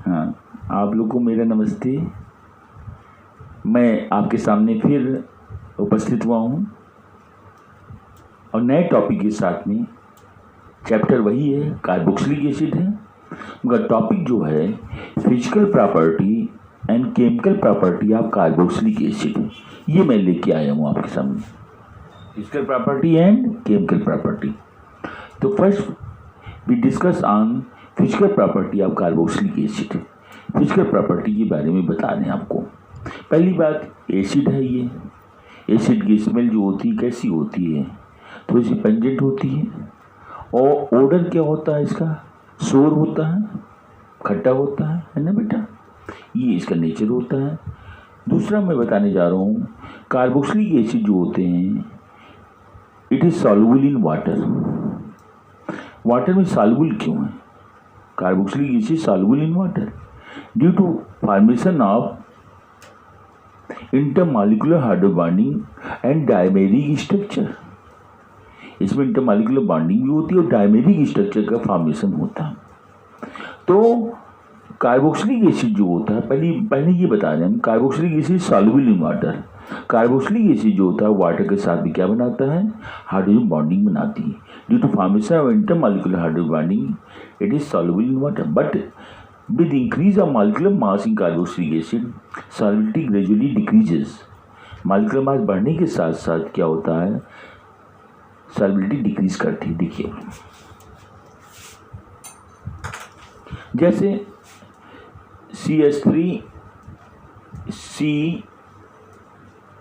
हाँ, आप लोग को मेरा नमस्ते। मैं आपके सामने फिर उपस्थित हुआ हूँ और नए टॉपिक के साथ में। चैप्टर वही है, कार्बोक्सिलिक एसिड है, मगर टॉपिक जो है physical property and chemical property of carboxylic acid, ये मैं लेके आया हूँ आपके सामने। Physical property and chemical property. तो first we discuss on physical property of carboxylic acid. Physical property के बारे में बता दें आपको। पहली बात, एसिड है ये। एसिड की स्मेल जो होती है कैसी होती है? थोड़ी सी पेंजेंट होती है। और ओडर क्या होता है इसका? सोर होता है, खट्टा होता है ना बेटा? ये इसका नेचर होता है। दूसरा मैं बताने जा रहा हूँ, कार्बोक्सिलिक एसिड जो होते हैं it is soluble in water. Water में सॉल्युबल क्यों है? Carboxylic acid soluble in water due to formation of intermolecular hydro bonding and dimeric structure. इसमें इंटरमॉलिक्यूलर बॉन्डिंग भी होती है और डायमेरिक स्ट्रक्चर का फॉर्मेशन होता है। तो कार्बोक्सिलिक एसिड जो होता है, पहले ये बता रहे हैं, carboxylic acid soluble in water. Carboxylic acid जो होता है वाटर के साथ भी क्या बनाता है? हाइड्रोजन बॉन्डिंग बनाती है। Due to formation of intermolecular hydrogen bonding it is soluble in water, but with increase of molecular mass in carboxylic acid, solubility gradually decreases. molecular mass बढ़ने के साथ साथ क्या होता है? solubility डिक्रीज करती है। देखिए जैसे CH3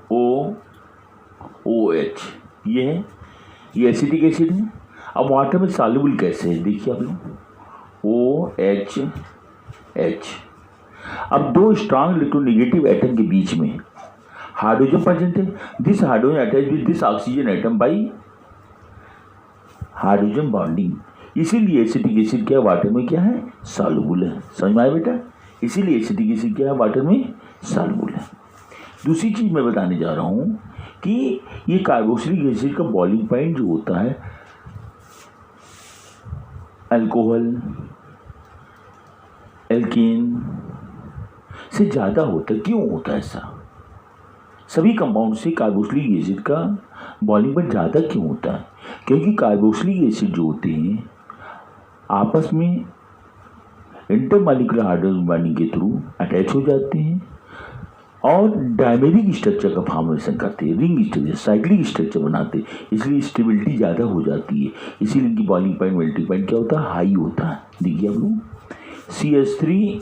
COOH ये एसिटिक एसिड है। अब वाटर में सॉल्युबल कैसे है? देखिए आप लोग, OH। अब दो स्ट्रांग इलेक्ट्रोनेगेटिव एटम के बीच में हाइड्रोजन प्रेजेंट है। This hydrogen attach with this oxygen atom by hydrogen bonding. इसीलिए एसिटिक एसिड क्या वाटर में क्या है? सॉल्युबल है। समझ में आया बेटा? इसीलिए एसिटिक एसिड क्या है? वाटर में सॉल्युबल है। दूसरी चीज मैं बताने जा रहा हूं कि ये कार्बोक्सिलिक एसिड का बॉइलिंग पॉइंट जो होता है अल्कोहल, एल्केन से ज़्यादा होता है। क्यों होता है ऐसा? सभी कंपाउंड से कार्बोक्सिलिक एसिड का बॉइलिंग पॉइंट ज़्यादा क्यों होता है? क्योंकि कार्बोक्सिलिक एसिड जो होते हैं आपस में इंटरमॉलिक्यूलर हाइड्रोजन बॉन्डिंग के थ्रू अटैच हो जाते हैं और डायमेरिक स्ट्रक्चर का फॉर्मेशन करते हैं, रिंग स्ट्रक्चर, साइक्लिक स्ट्रक्चर बनाते हैं। इसलिए स्टेबिलिटी ज़्यादा हो जाती है। इसीलिए इनकी बॉइलिंग पॉइंट, मेल्टिंग पॉइंट क्या होता है? हाई होता है। देखिए आप लोग, CH3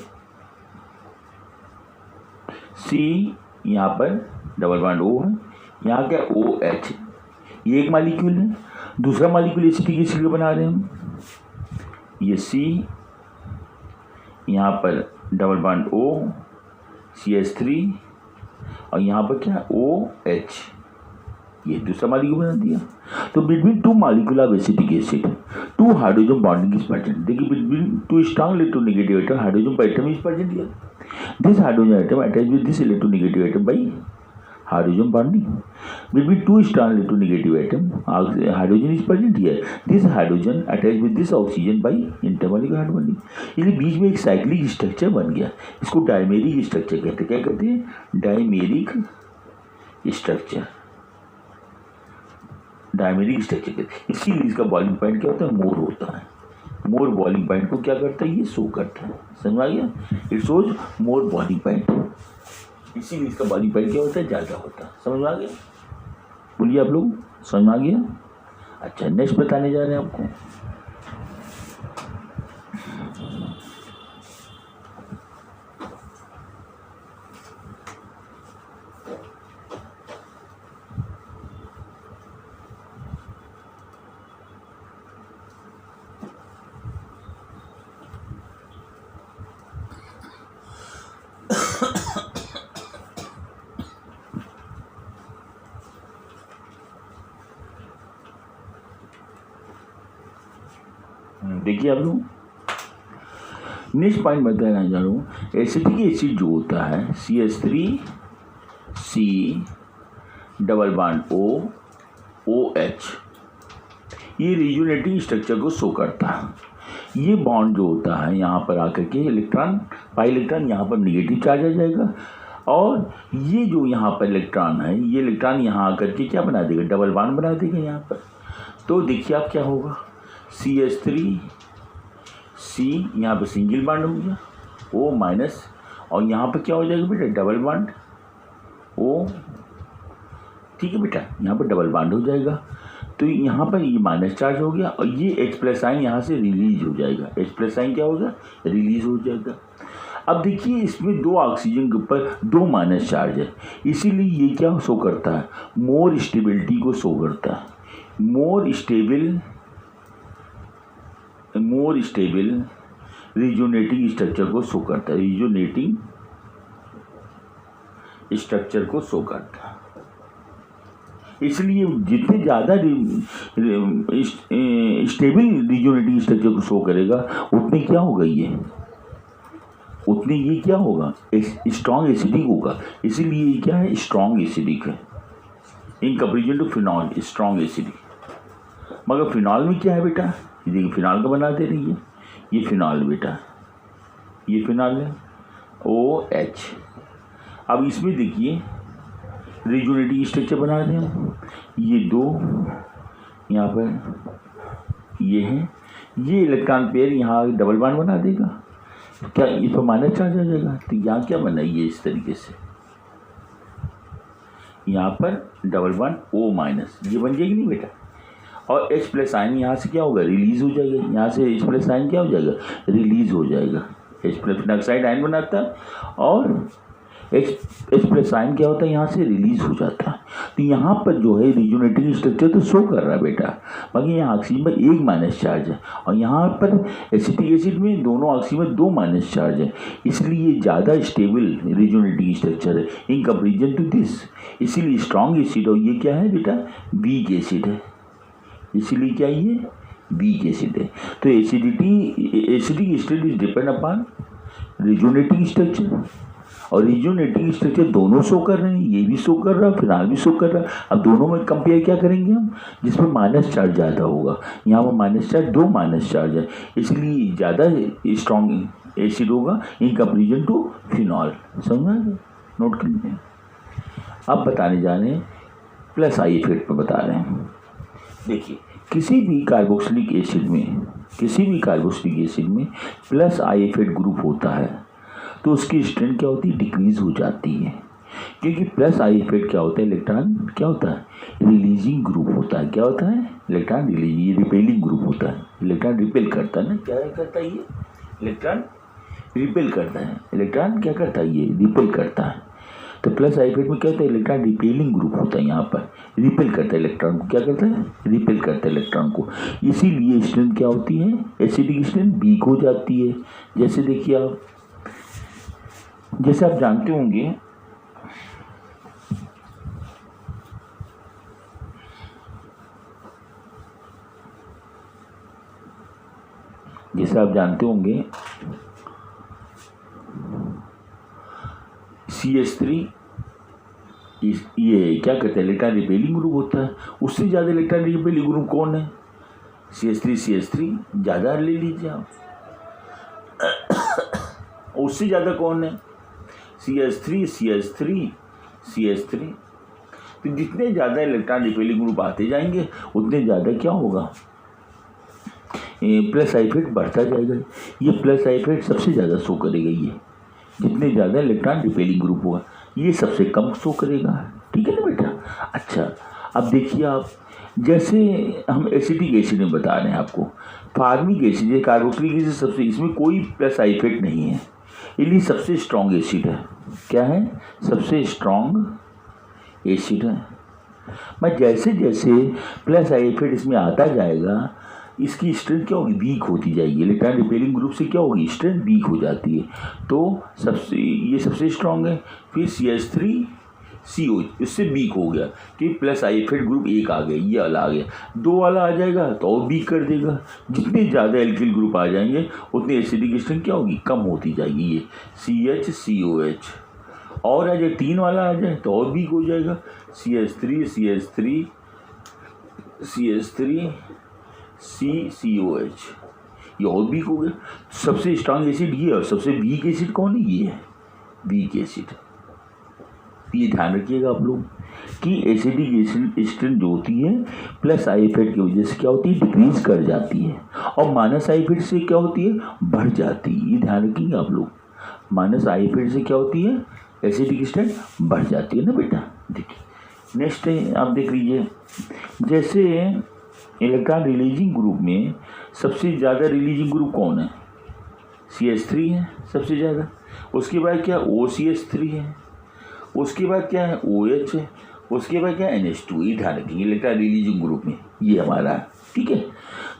C यहाँ पर डबल बॉन्ड O है, यहाँ क्या OH, ये एक मॉलिक्यूल है। दूसरा मॉलिक्यूल एसिटिक एसिड का बना रहे हैं हम, ये C, यहाँ पर डबल बॉन्ड O CH3 और यहाँ पर क्या OH, ये दूसरा मॉलिक्यूल बना दिया। तो between two molecule of acetic acid two hydrogen bonding is present. देखिए between two strong electronegative atom hydrogen atom is present here. This hydrogen atom attach with this electronegative atom by hydrogen bonding. Between two strong electronegative atom hydrogen is present here. This hydrogen attach with this oxygen by intermolecular hydrogen bonding. इसलिए बीच में एक cyclic structure बन गया। इसको dimeric structure कहते हैं। क्या कहते हैं? Dimeric structure. डायमेरिक स्ट्रक्चर कहते हैं। इसीलिए इसका बॉइलिंग पॉइंट क्या होता है? मोर होता है। मोर बॉइलिंग पॉइंट को क्या करता है? ये शो करता है। समझ आ गया? It shows more boiling point. इसीलिए इसका बॉइलिंग पॉइंट क्या होता है? ज़्यादा होता है। समझ में आ गया? बोलिए आप लोग, समझ में आ गया? अच्छा, नेक्स्ट बताने जा रहे हैं आपको। देखिए आप लोग, नेक्स्ट पॉइंट बताना जा रहा हूँ। एसिटिक एसिड जो होता है CH3 C double bond OH, ये रिजोनेटिंग स्ट्रक्चर को शो करता है। ये बॉन्ड जो होता है यहाँ पर आकर के इलेक्ट्रॉन, पाई इलेक्ट्रॉन यहाँ पर निगेटिव चार्ज आ जाएगा, और ये जो यहाँ पर इलेक्ट्रॉन है, ये इलेक्ट्रॉन यहाँ आकर के क्या बना देगा, डबल बॉन्ड बना देगा यहाँ पर। तो देखिए आप क्या होगा, CH3 C, यहाँ पर सिंगल बॉन्ड हो गया, O माइनस, और यहाँ पर क्या हो जाएगा बेटा, डबल बॉन्ड O, ठीक है बेटा, यहाँ पर डबल बॉन्ड हो जाएगा। तो यहाँ पर ये माइनस चार्ज हो गया, और ये H प्लस आइन यहाँ से रिलीज हो जाएगा, H प्लस आइन क्या होगा, रिलीज हो जाएगा। अब देखिए इसमें दो ऑक्सीजन के ऊपर दो माइनस चार्ज है, इसीलिए ये क्या शो करता है, मोर स्टेबिलिटी को शो करता है, मोर स्टेबल रिजोनेटिंग स्ट्रक्चर को शो करता है, रिजोनेटिंग स्ट्रक्चर को शो करता है। इसलिए जितने ज़्यादा स्टेबल रिजोनेटिंग स्ट्रक्चर को शो करेगा उतने क्या होगा, उतने ये क्या होगा, स्ट्रॉन्ग एसिडिक होगा। इसीलिए ये क्या है, स्ट्रॉन्ग एसिडिक है in comparison to phenol, strong acidic. मगर फिनॉल में क्या है बेटा, ये देखिए फिनॉल का बना दे रही है, ये फिनॉल बेटा, ये फिनॉल है OH। अब इसमें देखिए रिजोनेटिंग स्ट्रक्चर बना दें हम, ये दो यहाँ पर ये है, ये इलेक्ट्रॉन पेयर यहाँ डबल बॉन्ड बना देगा, क्या इस पर माइनस चार्ज आ जाएगा। तो यहाँ क्या बना, ये इस तरीके से यहाँ पर डबल बॉन्ड O माइनस, ये बन जाएगी नहीं बेटा, और H प्लस आयन यहाँ से क्या होगा, रिलीज हो जाएगा, यहाँ से H प्लस आयन क्या हो जाएगा, रिलीज हो जाएगा। H प्लस ऑक्साइड आयन बनाता है, और H प्लस आयन क्या होता है, यहाँ से रिलीज हो जाता है। तो यहाँ पर जो है रिजोनेटिंग स्ट्रक्चर तो शो कर रहा है बेटा, बाकी यहाँ ऑक्सीजन में एक माइनस चार्ज है, और यहाँ पर एसिटिक एसिड में दोनों ऑक्सीजन में दो माइनस चार्ज है, इसलिए ज़्यादा स्टेबल रिजोनेटिंग स्ट्रक्चर है इन कंपेरिजन टू दिस। इसीलिए स्ट्रॉन्ग एसिड, और ये क्या है बेटा, वीक एसिड है, इसीलिए क्या ये वीक एसिड है। तो acidic state is depend upon resonating structure, और रिजोनेटिंग स्ट्रक्चर दोनों शो कर रहे हैं, ये भी शो कर रहा है, फिनाल भी शो कर रहा है। अब दोनों में कंपेयर क्या करेंगे हम, जिसमें माइनस चार्ज ज़्यादा होगा, यहाँ पर माइनस चार्ज, दो माइनस चार्ज है, इसलिए ज़्यादा स्ट्रॉन्ग एसिड होगा इन कंपेरिजन टू फिनॉल। समझा, नोट कर लीजिए। अब बताने जा रहे हैं प्लस आई इफेक्ट पर बता रहे हैं। देखिए किसी भी कार्बोक्सिलिक एसिड में प्लस आई इफेक्ट ग्रुप होता है तो उसकी स्ट्रेंथ क्या होती है, डिक्रीज हो जाती है, क्योंकि प्लस आई इफेक्ट क्या होता है, इलेक्ट्रॉन क्या होता है, रिलीजिंग ग्रुप होता है। क्या होता है, इलेक्ट्रॉन रिलीजिंग, ये रिपेलिंग ग्रुप होता है, इलेक्ट्रॉन रिपेल करता है ना, क्या करता है ये, इलेक्ट्रॉन रिपेल करता है, इलेक्ट्रॉन क्या करता है, ये रिपेल करता है। तो प्लस आई इफेक्ट में क्या होता है, इलेक्ट्रॉन रिपेलिंग ग्रुप होता है, यहाँ पर रिपेल करता है इलेक्ट्रॉन को, क्या करता है, रिपेल करता है इलेक्ट्रॉन को। इसीलिए स्ट्रेंथ क्या होती है, एसिडिक स्ट्रेंथ वीक हो जाती है। जैसे देखिए आप, जैसे आप जानते होंगे CH3 ये क्या करता है, इलेक्ट्रॉन रिपेलिंग ग्रुप होता है। उससे ज़्यादा इलेक्ट्रॉन रिपेलिंग ग्रुप कौन है, CH3 ज़्यादा ले लीजिए आप। उससे ज़्यादा कौन है, CH3। तो जितने ज़्यादा इलेक्ट्रॉन रिपेलिंग ग्रुप आते जाएंगे उतने ज़्यादा क्या होगा, प्लस आई इफेक्ट बढ़ता जाएगा। ये प्लस आई इफेक्ट सबसे ज़्यादा शो करेगा, ये जितने ज़्यादा इलेक्ट्रॉन रिपेलिंग ग्रुप होगा ये सबसे कम शो करेगा। ठीक है ना बेटा। अच्छा अब देखिए आप, जैसे हम एसिटिक एसिड में बता रहे हैं आपको, फार्मिक एसिड, ये कार्बोक्सिलिक एसिड सबसे, इसमें कोई प्लस आई इफेक्ट नहीं है, इसलिए सबसे स्ट्रॉन्ग एसिड है। क्या है, सबसे स्ट्रॉन्ग एसिड है। मैं जैसे जैसे प्लस आई इफेक्ट इसमें आता जाएगा इसकी स्ट्रेंथ क्या होगी, वीक होती जाएगी। इलेक्ट्रॉन रिपेलिंग ग्रुप से क्या होगी, स्ट्रेंथ वीक हो जाती है। तो ये सबसे स्ट्रॉन्ग है। फिर CH3CO इससे वीक हो गया कि प्लस आई इफेक्ट ग्रुप एक आ गया, ये वाला आ गया, दो वाला आ जाएगा तो और वीक कर देगा। जितने ज़्यादा एल्किल ग्रुप आ जाएंगे उतनी एसिडिक स्ट्रेंथ क्या होगी, कम होती जाएगी। ये CHCOH और आ जाए, तीन वाला आ जाए तो और वीक हो जाएगा। CH3COH ये और वीक हो गया। सबसे स्ट्रांग एसिड ये और सबसे वीक एसिड कौन है? ये है वीक एसिड। ये ध्यान रखिएगा आप लोग कि एसिडिक एसिड स्ट्रेंथ जो होती है प्लस आई इफेक्ट की वजह से क्या होती है? डिक्रीज कर जाती है, और माइनस आई इफेक्ट से क्या होती है? बढ़ जाती है। ये ध्यान रखेंगे आप लोग, माइनस आई इफेक्ट से क्या होती है? एसिडिक स्ट्रेंथ बढ़ जाती है ना बेटा। देखिए नेक्स्ट है, आप देख लीजिए, जैसे इलेक्ट्रॉन रिलीजिंग ग्रुप में सबसे ज़्यादा रिलीजिंग ग्रुप कौन है? CH3 है सबसे ज़्यादा। उसके बाद क्या? OCH3 है। उसके बाद क्या है? OH है। उसके बाद क्या? NH2। ये ध्यान रखेंगे इलेक्ट्रॉन रिलीजिंग ग्रुप में ये हमारा है, ठीक है।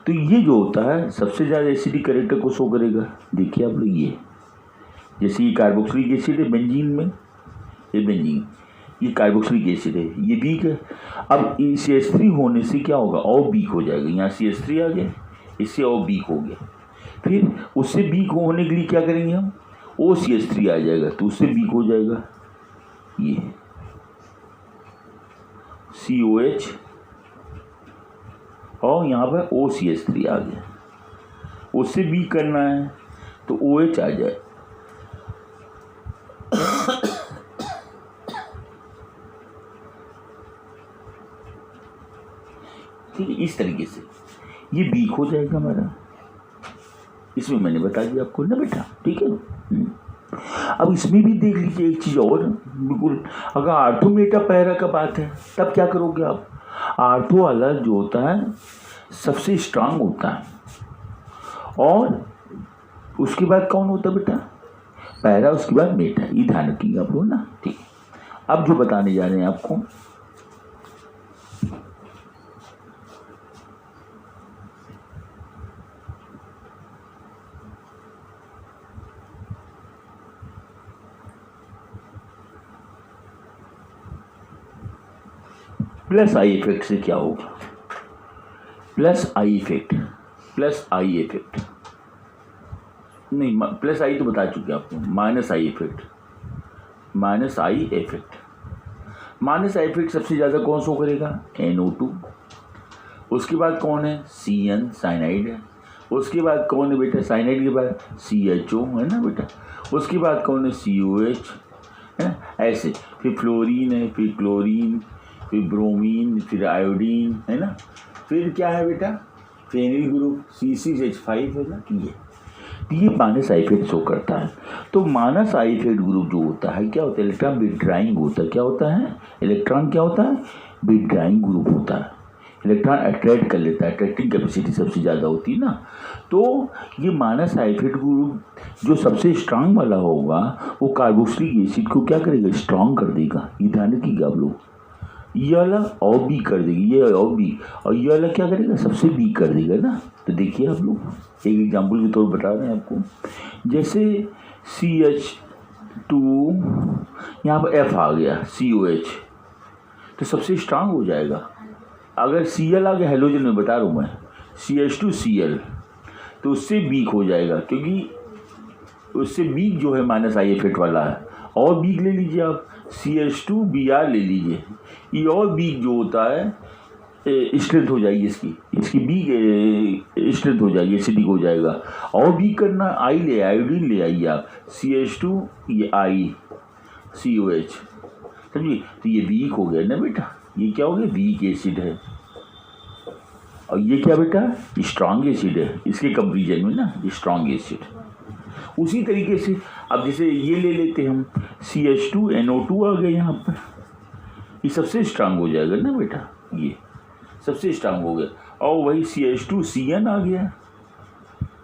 तो ये जो होता है सबसे ज़्यादा एसिडिक कैरेक्टर को शो करेगा। देखिए आप लोग, ये जैसे ये कार्बोक्सिलिक एसिड है बेंजीन में, ये बेंजीन, ये कार्बोक्सिलिक एसिड है, ये वीक है। अब CH3 होने से क्या होगा? और वीक हो जाएगा। यहाँ CH3 आ गया, इससे और वीक हो गया। फिर उससे वीक होने के लिए क्या करेंगे हम? OCH3 आ जाएगा, तो उससे वीक हो जाएगा ये COH, और यहाँ पर OCH3 आ गया। उससे वीक करना है तो OH आ जाए। ठीक है, इस तरीके से ये वीक हो जाएगा हमारा। इसमें मैंने बता दिया आपको ना बेटा, ठीक है। अब इसमें भी देख लीजिए एक चीज़ और, बिल्कुल अगर आर्थो मेटा पैरा का बात है तब क्या करोगे आप? आर्थो वाला जो होता है सबसे स्ट्रांग होता है, और उसके बाद कौन होता है बेटा? पैरा, उसके बाद मेटा। ये ध्यान रखिएगा आप लोग ना, ठीक है। अब जो बताने जा रहे हैं आपको, प्लस आई इफेक्ट से क्या होगा? Plus I effect, plus I effect नहीं, प्लस आई तो बता चुके आपको, minus I effect, minus I effect. Minus I effect सबसे ज़्यादा कौन शो करेगा? NO2। उसके बाद कौन है? CN, साइनाइड है। उसके बाद कौन है बेटा? साइनाइड के बाद CHO है ना बेटा। उसके बाद कौन है? COH है ना, ऐसे। फिर फ्लोरीन है, फिर क्लोरीन, फिर ब्रोमीन, फिर आयोडीन है ना। फिर क्या है बेटा? फेनिल ग्रुप C6H5 है ना। ये माइनस आई इफेक्ट शो करता है। तो माइनस आई इफेक्ट ग्रुप जो होता है क्या होता है? इलेक्ट्रॉन विड्राइंग होता है। क्या होता है? इलेक्ट्रॉन क्या होता है? विड्राइंग ग्रुप होता है। इलेक्ट्रॉन अट्रैक्ट कर लेता है, अट्रैक्टिंग कैपेसिटी सबसे ज़्यादा होती है ना। तो ये माइनस आई इफेक्ट ग्रुप जो सबसे स्ट्रांग वाला होगा वो कार्बोक्सिलिक एसिड को क्या करेगा? स्ट्रांग कर देगा। ये ध्यान रखिएगा आप लोग। ये वाला और वीक कर देगी, ये और वीक, और ये वाला क्या करेगा? सबसे वीक कर देगा ना। तो देखिए आप लोग एक एग्जाम्पल के तौर पर बता रहे हैं आपको, जैसे CH2 यहाँ पर F आ गया, COH तो सबसे स्ट्रांग हो जाएगा। अगर Cl आ गया, हेलोजन में बता रहा हूँ मैं, CH2Cl तो उससे वीक हो जाएगा, क्योंकि उससे वीक जो है माइनस आई इफेक्ट वाला है। और वीक ले लीजिए आप, CH2Br ले लीजिए, ये और वीक जो होता है स्ट्रेंथ हो जाएगी, इसकी वीक स्ट्रेंथ हो जाएगी, एसिडिक हो जाएगा। और वीक करना, आई ले, आयोडीन ले आइए आप, CH2 ये I COH, समझिए। तो ये वीक हो गया ना बेटा, ये क्या हो गया? वीक एसिड है। और ये क्या बेटा? स्ट्रांग एसिड है, इसके कंपेरिजन में ना स्ट्रांग एसिड। उसी तरीके से अब जैसे ये ले लेते हम, CH2NO2 आ गया यहाँ पर, ये सबसे स्ट्रांग हो जाएगा ना बेटा, ये सबसे स्ट्रांग हो गया। और वही CH2CN आ गया,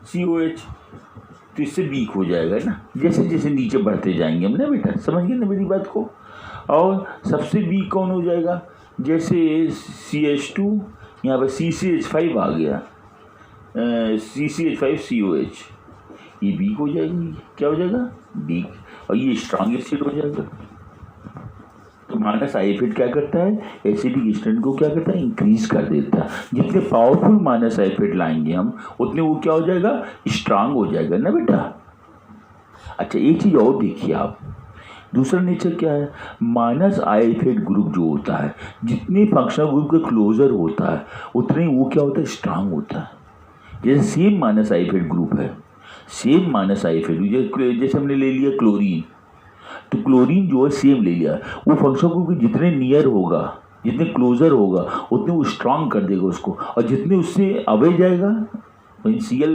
COH, तो इससे वीक हो जाएगा ना जैसे जैसे नीचे बढ़ते जाएंगे हम ना बेटा, समझ गए ना मेरी बात को। और सबसे वीक कौन हो जाएगा? जैसे CH2 यहाँ पर CCH5 आ गया, CCH5COH, ये वीक हो जाएगी। क्या हो जाएगा? वीक। और ये स्ट्रांग एसिड हो जाएगा। तो माइनस आई इफेक्ट क्या करता है? एसिडिक स्ट्रेंथ को क्या करता है? इंक्रीज कर देता है। जितने पावरफुल माइनस आई इफेक्ट लाएंगे हम, उतने वो क्या हो जाएगा? स्ट्रांग हो जाएगा ना बेटा। अच्छा एक चीज़ और देखिए आप, दूसरा नेचर क्या है? माइनस आई इफेक्ट ग्रुप जो होता है, जितने फंक्शनल ग्रुप के क्लोजर होता है उतने वो क्या होता है? स्ट्रांग होता है। जैसे सेम माइनस आइफेड ग्रुप है, सेम माइनस आइफेड, जैसे हमने ले लिया क्लोरीन, तो क्लोरीन जो है सेम ले लिया, वो फंक्शन ग्रुप के जितने नियर होगा, जितने क्लोजर होगा, उतने वो स्ट्रांग कर देगा उसको, और जितने उससे अवे जाएगा, Cl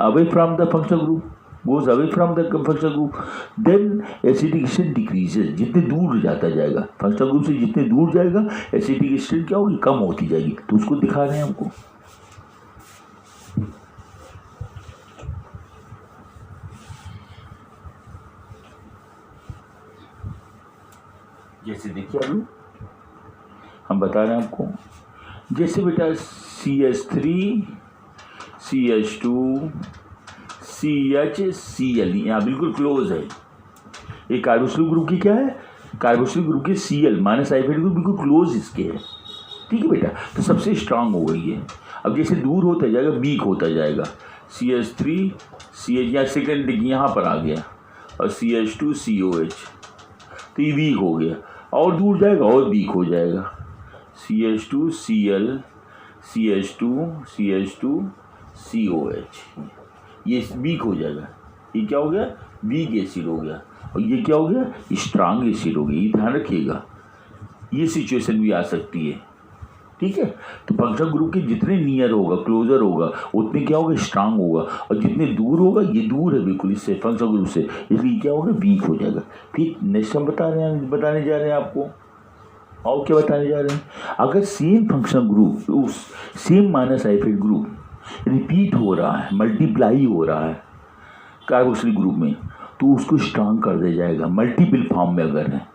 away from the functional group, goes away from the functional group, then acidic strength decreases, जितने दूर जाता जाएगा फंक्शनल ग्रुप से, जितने दूर जाएगा एसिडिक स्ट्रेंथ क्या होगी, कम होती जाएगी। तो उसको दिखा रहे हैं हमको। जैसे देखिए अभी हम बता रहे हैं आपको, जैसे बेटा CH3 CH2 CHCl, यहाँ बिल्कुल क्लोज है। ये कार्बोक्सिलिक ग्रुप की क्या है, कार्बोक्सिलिक ग्रुप के Cl माइनस आइफेड ग्रुप बिल्कुल क्लोज इसके है, ठीक है बेटा। तो सबसे स्ट्रांग हो गई है। अब जैसे दूर होता जाएगा वीक होता जाएगा, CH3 CH, या सेकेंड यहाँ पर आ गया, और CH2 COH, तो ये वीक हो गया, और दूर जाएगा और वीक हो जाएगा, CH2 Cl CH2 COH, ये वीक हो जाएगा। ये क्या हो गया, वीक एसिड हो गया, और ये क्या हो गया, स्ट्रांग एसिड हो गया। ये ध्यान रखिएगा, ये सिचुएशन भी आ सकती है, ठीक है। तो फंक्शनल ग्रुप के जितने नियर होगा, क्लोजर होगा, उतने क्या होगा, स्ट्रांग होगा, और जितने दूर होगा, ये दूर है बिल्कुल इससे फंक्शनल ग्रुप से, इसलिए क्या होगा, वीक हो जाएगा। फिर नेक्स्ट हम बताने जा रहे हैं आपको, और क्या बताने जा रहे हैं, अगर सेम फंक्शनल ग्रुप, उस सेम माइनस आइफेड ग्रुप रिपीट हो रहा है, मल्टीप्लाई हो रहा है कार्बोक्सिलिक ग्रुप में, तो उसको स्ट्रांग कर दिया जाएगा। मल्टीपल फॉर्म में अगर है,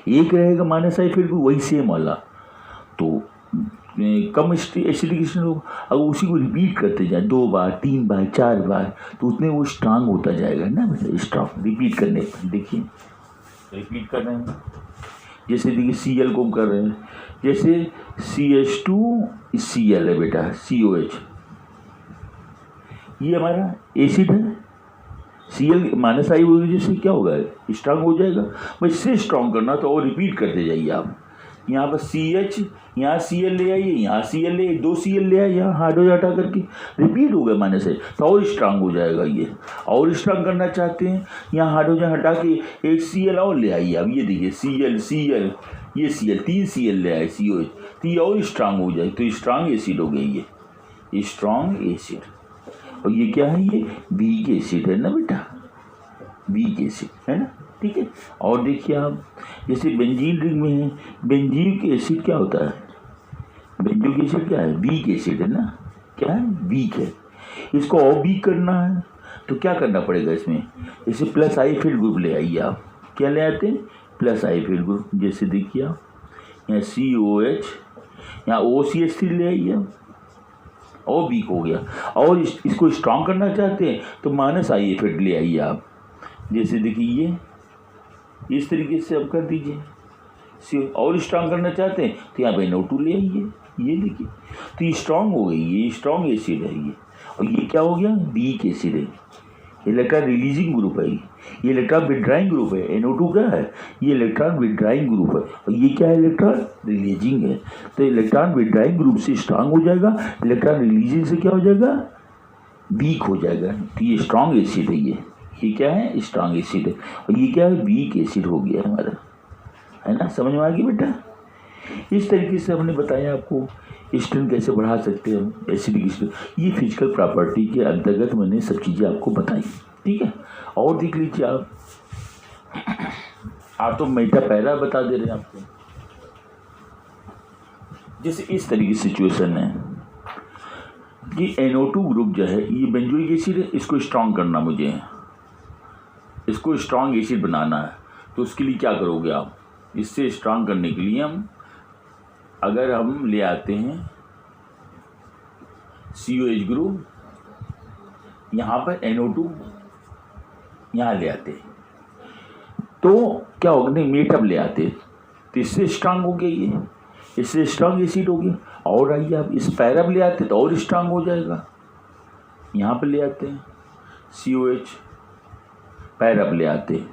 एक रहेगा माइनस आइफेड ग्रुप वही सेम वाला, तो कम एसिडिक स्ट्रेंथ होगा। अगर उसी को रिपीट करते जाए 2 बार 3 बार 4 बार, तो उतने वो स्ट्रांग होता जाएगा ना बेटा, स्ट्रांग रिपीट करने पर। देखिए रिपीट कर रहे हैं, जैसे देखिए Cl को हम कर रहे हैं, जैसे CH2 Cl है बेटा, COH, ये हमारा एसिड है। Cl माइनस आई हुई जैसे क्या होगा, स्ट्रांग हो जाएगा। भाई इससे स्ट्रांग करना तो और रिपीट करते जाइए आप, यहाँ पर CH, यहाँ Cl ले आइए, यहाँ Cl ले, 2 Cl ले आइए, यहाँ हाइड्रोजन हटा करके रिपीट हो गया माइनस है, तो और स्ट्रांग हो जाएगा ये। और स्ट्रांग करना चाहते हैं, यहाँ हाइड्रोजन हटा के एक Cl और ले आइए। अब ये देखिए Cl, ये Cl, 3 Cl ले आए COH, तो ये और स्ट्रांग हो जाए, तो स्ट्रांग एसिड हो गई ये स्ट्रांग एसिड। और ये क्या है, ये वीक एसिड है ना बेटा, वीक एसिड है ना, ठीक है। और देखिए आप, जैसे बेंजीन रिंग में है, बेंजीक एसिड क्या होता है, बेंजोइक एसिड क्या है, वीक एसिड है ना, क्या है, वीक है। इसको और वीक करना है तो क्या करना पड़ेगा इसमें, जैसे प्लस आइफेड ग्रुप ले आइए आप, क्या ले आते हैं, प्लस आइफेड ग्रुप। जैसे देखिए आप, यहाँ COH, यहाँ OCH3 ले आइए आप, और वीक हो गया। और इसको स्ट्रांग करना चाहते हैं तो माइनस आइफेड ले आइए आप। जैसे देखिए ये इस तरीके से अब कर दीजिए। और स्ट्रांग करना चाहते हैं तो यहाँ पे NO2 ले आइए, ये देखिए, तो ये स्ट्रांग हो गई, ये स्ट्रांग एसिड है ये। और ये क्या हो गया, वीक एसिड है। इलेक्ट्रॉन रिलीजिंग ग्रुप है ये इलेक्ट्रॉन विड्राइंग ग्रुप है। NO2 क्या है, ये इलेक्ट्रॉन विड्राइंग ग्रुप है, और ये क्या है, इलेक्ट्रॉन रिलीजिंग है। तो इलेक्ट्रॉन विड्राइंग ग्रुप से स्ट्रांग हो जाएगा, इलेक्ट्रॉन रिलीजिंग से क्या हो जाएगा, वीक हो जाएगा। तो ये स्ट्रांग एसिड है, ये क्या है, स्ट्रांग एसिड है, और ये क्या है, वीक एसिड हो गया हमारा, है ना। समझ में आ गई बेटा। इस तरीके से हमने बताया आपको स्ट्रेंथ कैसे बढ़ा सकते हैं हम, एसिडिक स्ट्रेंथ। ये फिजिकल प्रॉपर्टी के अंतर्गत मैंने सब चीज़ें आपको बताई, ठीक है। और देख लीजिए आप तो मेटा पैरा बता दे रहे हैं आपको। जैसे इस तरीके की सिचुएशन है कि NO2 ग्रुप जो है ये बेंजोइक एसिड है, इसको स्ट्रांग करना मुझे, इसको स्ट्रांग एसिड बनाना है। तो उसके लिए क्या करोगे आप, इससे स्ट्रांग करने के लिए अगर हम ले आते हैं COH ग्रुप, यहाँ पर NO2 यहाँ ले आते हैं, तो क्या होगा, नहीं मेटअप ले आते, तो इससे स्ट्रांग हो गया, ये इससे स्ट्रांग एसिड हो गया। और आइए आप इस पैरब ले आते तो और स्ट्रांग हो जाएगा। यहाँ पर ले आते हैं COH, पैरब ले आते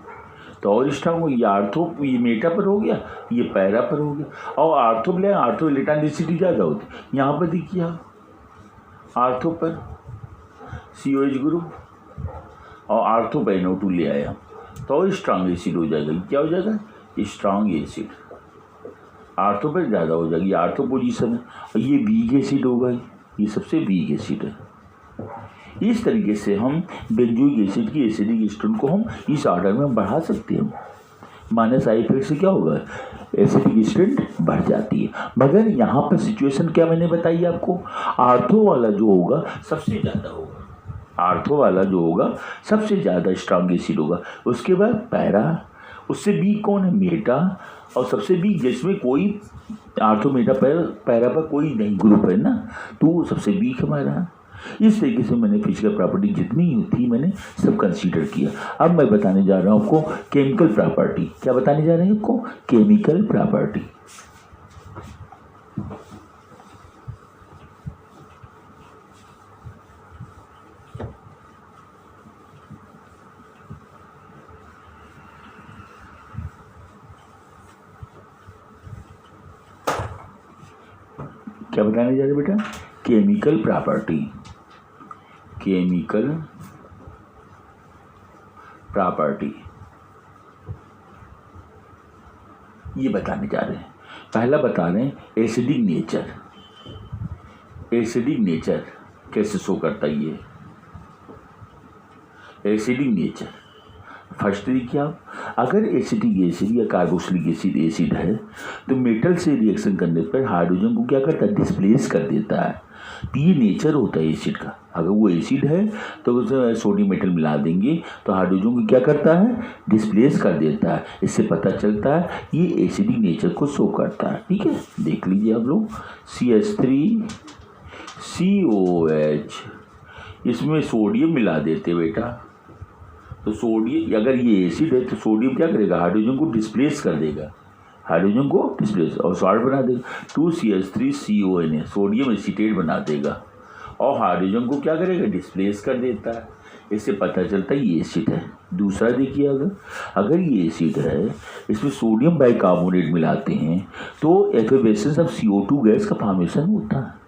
तो और स्ट्रांग हो गया। आर्थो, ये मेटा पर हो गया, ये पैरा पर हो गया। और आर्थो ले, आर्थो इलेक्ट्रॉन डेंसिटी ज़्यादा होती, यहाँ पर देखिए आप आर्थो पर COH ग्रुप और आर्थो पर NO2 ले आया तो स्ट्रांग एसिड हो जाएगा। क्या हो जाएगा? Strong acid. आर्थो पर ज़्यादा हो जाएगी, आर्थो पोजीशन है, और ये वीक एसिड होगा, ये सबसे वीक एसिड है। इस तरीके से हम बेंजोइक एसिड की एसिडिक स्ट्रेंथ को हम इस ऑर्डर में बढ़ा सकते हैं। माइनस आई इफेक्ट से क्या होगा? एसिडिक स्ट्रेंथ बढ़ जाती है। मगर यहाँ पर सिचुएशन क्या मैंने बताई आपको, आर्थो वाला जो होगा सबसे ज़्यादा होगा, आर्थो वाला जो होगा सबसे ज़्यादा स्ट्रांग एसिड होगा। उसके बाद पैरा, उससे वीक कौन है? मेटा, और सबसे वीक जिसमें कोई आर्थो मेटा पैरा पर कोई नहीं ग्रुप है ना, तो वो सबसे वीक हमारा। इस तरीके से मैंने फिजिकल प्रॉपर्टी जितनी थी मैंने सब कंसीडर किया। अब मैं बताने जा रहा हूँ आपको केमिकल प्रॉपर्टी। क्या बताने जा रहे हैं आपको? Chemical property. क्या बताने जा रहे बेटा? Chemical property. केमिकल प्रॉपर्टी ये बताने जा रहे हैं। पहला बता रहे हैं एसिडिक नेचर। एसिडिक नेचर कैसे शो करता है ये? एसिडिक नेचर फर्स्ट देखिए आप, अगर एसिटिक एसिड या कार्बोक्सिलिक एसिड है तो मेटल से रिएक्शन करने पर हाइड्रोजन को क्या करता है? डिस्प्लेस कर देता है। ये नेचर होता है एसिड का। अगर वो एसिड है तो उसमें सोडियम मेटल मिला देंगे तो हाइड्रोजन को क्या करता है? डिस्प्लेस कर देता है। इससे पता चलता है ये एसिडिक नेचर को शो करता है। ठीक है, देख लीजिए आप लोग, CH3COH, इसमें सोडियम मिला देते बेटा, तो सोडियम, अगर ये एसिड है तो सोडियम क्या करेगा? हाइड्रोजन को डिस्प्लेस कर देगा, हाइड्रोजन को डिस्प्लेस और सॉल्ट बना देगा। 2CH3CONA सोडियम एसीटेट बना देगा और हाइड्रोजन को क्या करेगा? डिस्प्लेस कर देता है। इससे पता चलता है ये एसिड है। दूसरा देखिए, अगर ये एसिड है, इसमें सोडियम बाइकार्बोनेट मिलाते हैं तो एफिबेसेंस ऑफ CO2 गैस का फॉर्मेशन होता है।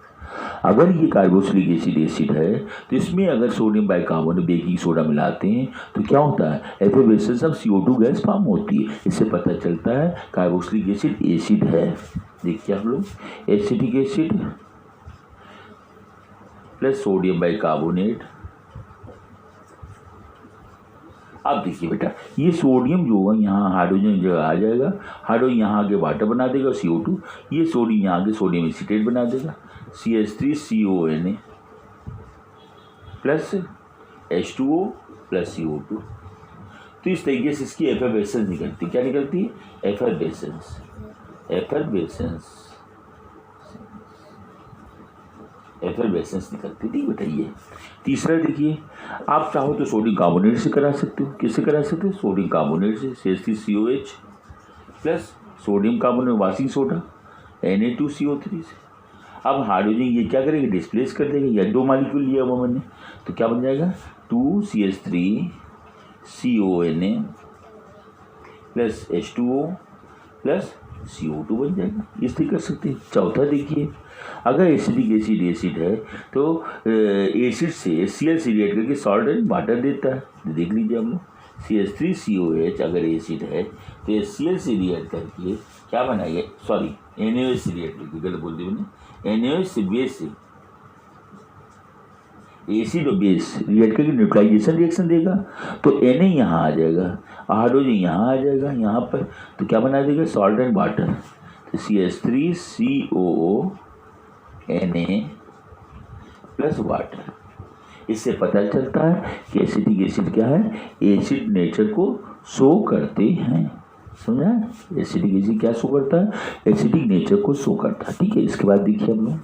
अगर ये कार्बोक्सिलिक एसिड है तो इसमें अगर सोडियम बाइकार्बोनेट बेकिंग सोडा मिलाते हैं तो क्या होता है? एफिबेसेंस ऑफ CO2 गैस फॉर्म होती है। इससे पता चलता है कार्बोक्सिलिक एसिड है। देखिए आप लोग, acetic acid plus sodium bicarbonate. अब देखिए बेटा, ये सोडियम जो होगा यहाँ हाइड्रोजन जगह आ जाएगा, हाइड्रोजन यहाँ आगे वाटर बना देगा CO2, ये सोडियम यहाँ आगे सोडियम एसीटेट बना देगा CH3CONA plus H2O plus CO2। तो इस तरीके से इसकी एफरवेसेंस निकलती है। क्या निकलती है? एफरवेसेंस। एफरवेसेंस निकलती थी बेटा ये। तीसरा देखिए, आप चाहो तो सोडियम कार्बोनेट से करा सकते हो। किससे करा सकते हो? सोडियम कार्बोनेट से, CH3COH plus sodium carbonate washing soda Na2CO3 से। अब हाइड्रोजन ये क्या करेगा? डिस्प्लेस कर देगा। या दो मॉलिक्यूल लिया हुआ मैंने, तो क्या बन जाएगा? 2CH3CONA plus H2O plus CO2 बन जाएगा। इसलिए कर सकते हैं। चौथा देखिए, अगर एसिडिक एसिड है तो एसिड से HCl से रिएक्ट करके सॉल्ट एंड वाटर देता है। देख लीजिए हम लोग, CH3COH अगर एसिड है तो HCl से रिएक्ट करके क्या बनाएगा? सॉरी, NaOH से रिएक्ट करके, गलत बोल दिया मैंने, NaOH से बेस से एसिड और बेस रिएक्ट करके न्यूट्रलाइजेशन रिएक्शन देगा तो Na यहाँ आ जाएगा, हाइड्रोजन यहाँ आ जाएगा यहाँ पर, तो क्या बना देगा? Salt and water. तो CH3COONA प्लस वाटर। इससे पता चलता है कि एसिडिक एसिड क्या है? एसिड नेचर को शो करते हैं। समझा? एसिडिक एसिड क्या शो करता है? एसिडिक नेचर को शो करता है। ठीक है, इसके बाद देखिए हम लोग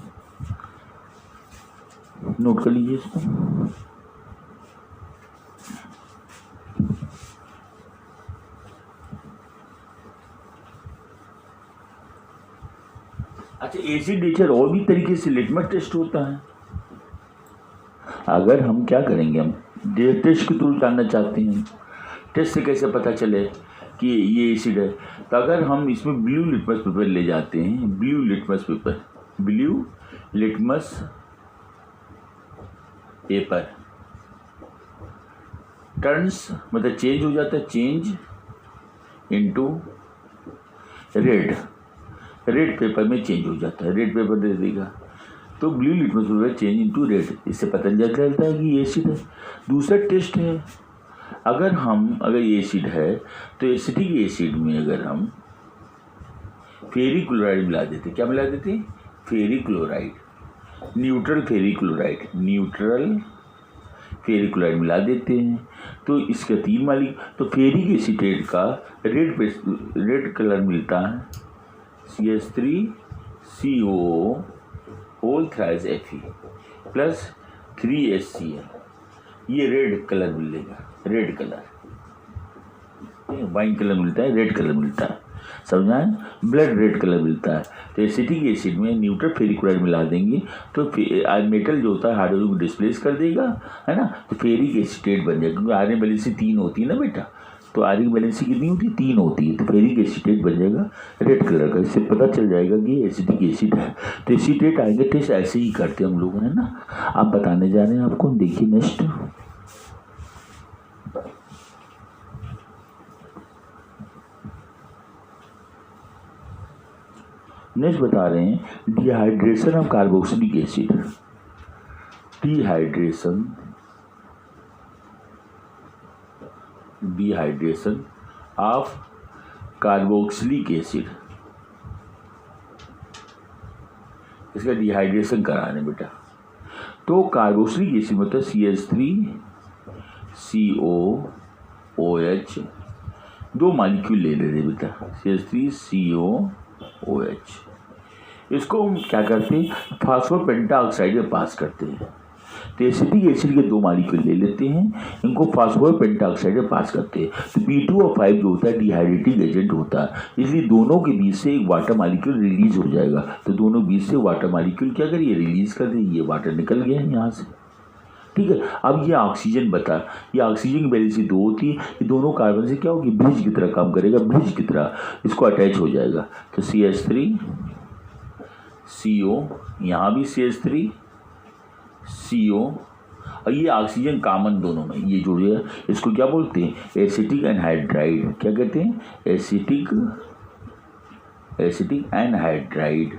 नोट कर लीजिए इसको। अच्छा, एसिड नेचर और भी तरीके से लिटमस टेस्ट होता है। अगर हम क्या करेंगे, हम टेस्ट के थ्रू जानना चाहते हैं टेस्ट से कैसे पता चले कि ये एसिड है, तो अगर हम इसमें ब्लू लिटमस पेपर ले जाते हैं, ब्लू लिटमस ए पर टर्न्स मतलब चेंज हो जाता है, change into red, red pepper में चेंज हो जाता है, रेड पेपर दे देगा तो blue litmus paper change into red. इससे पता चलता है कि ये एसिड है। दूसरा टेस्ट है, अगर ये एसिड है तो एसिटिक एसिड में अगर हम फेरिक क्लोराइड मिला देते, क्या मिला देते? Ferric chloride, neutral ferric chloride, neutral ferric chloride मिला देते हैं तो इसका 3 मालिक, तो फेरिक एसीटेट का रेड कलर मिलता है CH3CO whole thrice Fe plus 3HCl, ये रेड कलर मिलेगा, रेड कलर, वाइन कलर मिलता है, रेड कलर मिलता है, समझा है? ब्लड रेड कलर मिलता है। तो एसिटिक एसिड में न्यूट्रल फेरिक क्लोराइड मिला देंगे तो मेटल जो होता है हाइड्रोजन को डिस्प्लेस कर देगा, है ना, तो फेरिक एसीटेट बन जाएगा, क्योंकि आयरन बैलेंसी 3 होती है ना बेटा, तो आयरन बैलेंसी कितनी होती है? 3 होती है, तो फेरिक एसीटेट बन जाएगा रेड कलर का। इससे पता चल जाएगा कि एसिटिक एसिड है। तो एसीटेट आएंगे, टेस्ट ऐसे ही करते हैं हम लोग, है ना। आप बताने जा रहे हैं आपको, देखिए नेक्स्ट, नेक्स्ट बता रहे हैं dehydration of carboxylic acid, dehydration of carboxylic acid, इसका डिहाइड्रेशन कराने बेटा। तो कार्बोक्सिलिक एसिड मतलब CH3COOH, 2 मॉलिक्यूल ले लेते बेटा, CH3COOH, इसको हम क्या करते हैं? फास्फोपेंटाऑक्साइड में पास करते हैं। तो एसिटिक एसिड के 2 मॉलिक्यूल ले लेते हैं, इनको फास्फोपेंटाऑक्साइड में पास करते हैं। तो P2O5 जो होता है डिहाइड्रेटिंग एजेंट होता है, इसलिए दोनों के बीच से एक वाटर मॉलिक्यूल रिलीज हो जाएगा। तो दोनों बीच से वाटर मॉलिक्यूल क्या करिए? रिलीज कर दे, ये वाटर निकल गया है यहाँ से, ठीक है। अब ये ऑक्सीजन बता, ये ऑक्सीजन की बैलेंसी 2 होती है, ये दोनों कार्बन से क्या होगी? ब्रिज की तरह काम करेगा, ब्रिज की तरह इसको अटैच हो जाएगा। तो CH3CO, यहाँ भी CH3CO, और ये ऑक्सीजन कॉमन दोनों में, ये जुड़ गया, इसको क्या बोलते हैं? Acetic anhydride. क्या कहते हैं? एसिटिक एनहाइड्राइड,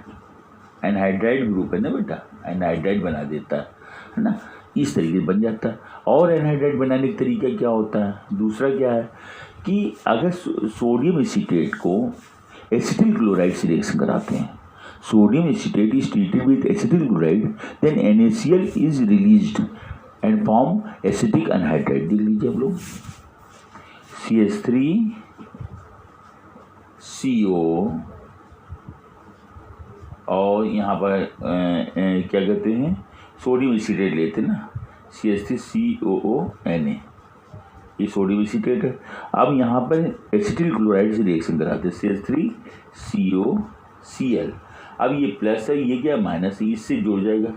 एनहाइड्राइड ग्रुप है ना बेटा, एनहाइड्राइड बना देता है ना, इस तरीके से बन जाता है। और एनहाइड्राइड बनाने का तरीका क्या होता है? दूसरा क्या है कि अगर सोडियम एसीटेट को एसिटिल क्लोराइड से रिएक्शन कराते हैं, sodium acetate is treated with acetyl chloride, then NaCl is released and form acetic anhydride. देख लीजिए आप लोग, CH3CO और यहाँ पर क्या कहते हैं? सोडियम एसीटेट लेते हैं ना, CH3COONA, ये सोडियम एसीटेट है। अब यहाँ पर एसिटिल क्लोराइड से रिएक्शन कराते हैं, CH3COCl। अब ये प्लस है, ये क्या माइनस है, इससे जुड़ जाएगा,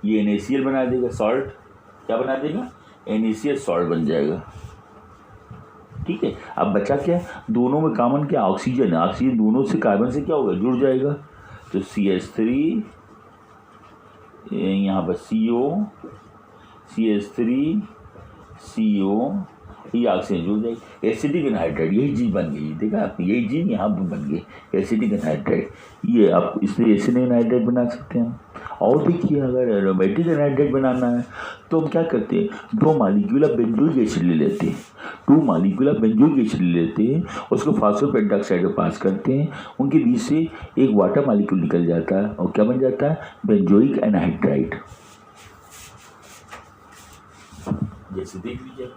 ये NaCl बना देगा, सॉल्ट क्या बना देगा? NaCl सॉल्ट बन जाएगा, ठीक है। अब बचा क्या? दोनों में कॉमन क्या? ऑक्सीजन है, ऑक्सीजन दोनों से कार्बन से क्या होगा? जुड़ जाएगा। तो CH3, यहाँ पर CH3CO, ये ऑक्सीजन जुड़ जाएगी, एसिटिक एनहाइड्राइड, यही चीज़ बन गई, देखा आपने, यही चीज़ यहाँ पर बन गई, एसिटिक एनहाइड्राइड। ये आप इसलिए एसिटिक एनहाइड्राइड बना सकते हैं। और देखिए, अगर एरोमेटिक एनहाइड्राइड बनाना है तो हम क्या करते हैं? 2 मॉलिक्यूल ऑफ बेंजोइक एसिड ले लेते हैं, 2 मॉलिक्यूल ऑफ बेंजोइक एसिड ले लेते हैं, उसको फास्फोपेंटाऑक्साइड में पास करते हैं, उनके बीच से एक वाटर मॉलिक्यूल निकल जाता है और क्या बन जाता है? Benzoic anhydride. जैसे देख लीजिए,